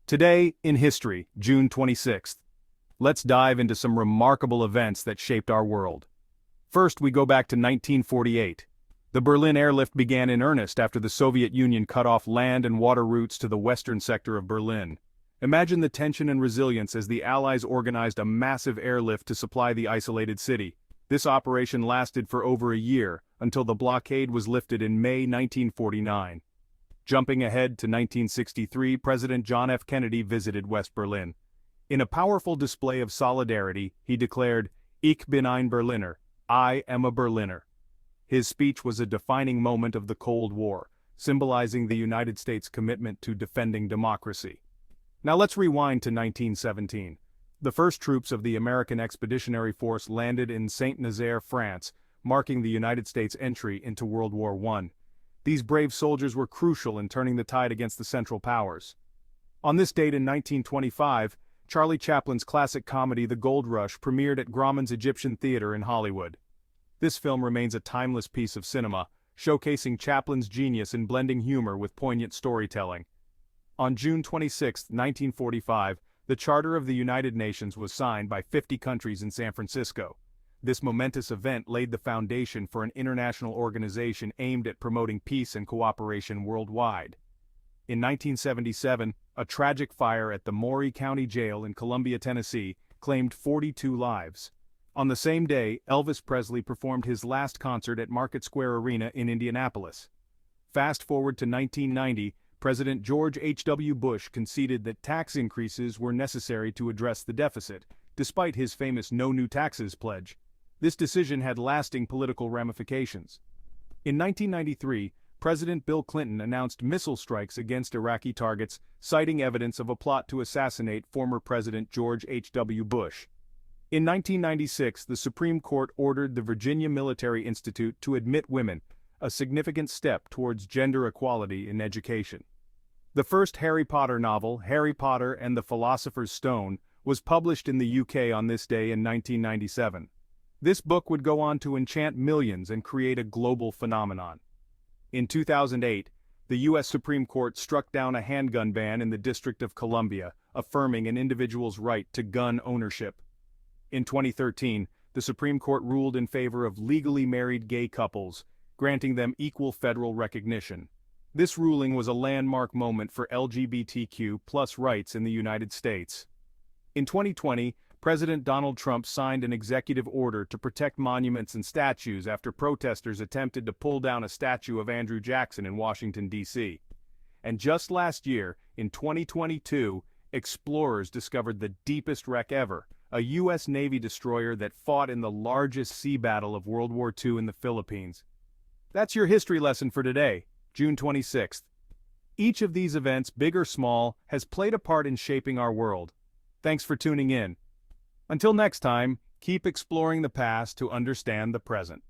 Today, in history, June 26th. Let's dive into some remarkable events that shaped our world. First, we go back to 1948. The Berlin Airlift began in earnest after the Soviet Union cut off land and water routes to the western sector of Berlin. Imagine the tension and resilience as the Allies organized a massive airlift to supply the isolated city. This operation lasted for over a year, until the blockade was lifted in May 1949. Jumping ahead to 1963, President John F. Kennedy visited West Berlin. In a powerful display of solidarity, he declared, "Ich bin ein Berliner," I am a Berliner. His speech was a defining moment of the Cold War, symbolizing the United States' commitment to defending democracy. Now let's rewind to 1917. The first troops of the American Expeditionary Force landed in Saint-Nazaire, France, marking the United States' entry into World War I. These brave soldiers were crucial in turning the tide against the Central Powers. On this date in 1925, Charlie Chaplin's classic comedy The Gold Rush premiered at Grauman's Egyptian Theater in Hollywood. This film remains a timeless piece of cinema, showcasing Chaplin's genius in blending humor with poignant storytelling. On June 26, 1945, the Charter of the United Nations was signed by 50 countries in San Francisco. This momentous event laid the foundation for an international organization aimed at promoting peace and cooperation worldwide. In 1977, a tragic fire at the Maury County Jail in Columbia, Tennessee, claimed 42 lives. On the same day, Elvis Presley performed his last concert at Market Square Arena in Indianapolis. Fast forward to 1990, President George H.W. Bush conceded that tax increases were necessary to address the deficit, despite his famous "No New Taxes" pledge. This decision had lasting political ramifications. In 1993, President Bill Clinton announced missile strikes against Iraqi targets, citing evidence of a plot to assassinate former President George H.W. Bush. In 1996, the Supreme Court ordered the Virginia Military Institute to admit women, a significant step towards gender equality in education. The first Harry Potter novel, Harry Potter and the Philosopher's Stone, was published in the UK on this day in 1997. This book would go on to enchant millions and create a global phenomenon. In 2008, the U.S. Supreme Court struck down a handgun ban in the District of Columbia, affirming an individual's right to gun ownership. In 2013, the Supreme Court ruled in favor of legally married gay couples, granting them equal federal recognition. This ruling was a landmark moment for LGBTQ+ rights in the United States. In 2020, President Donald Trump signed an executive order to protect monuments and statues after protesters attempted to pull down a statue of Andrew Jackson in Washington, D.C. And just last year, in 2022, explorers discovered the deepest wreck ever, a U.S. Navy destroyer that fought in the largest sea battle of World War II in the Philippines. That's your history lesson for today, June 26th. Each of these events, big or small, has played a part in shaping our world. Thanks for tuning in. Until next time, keep exploring the past to understand the present.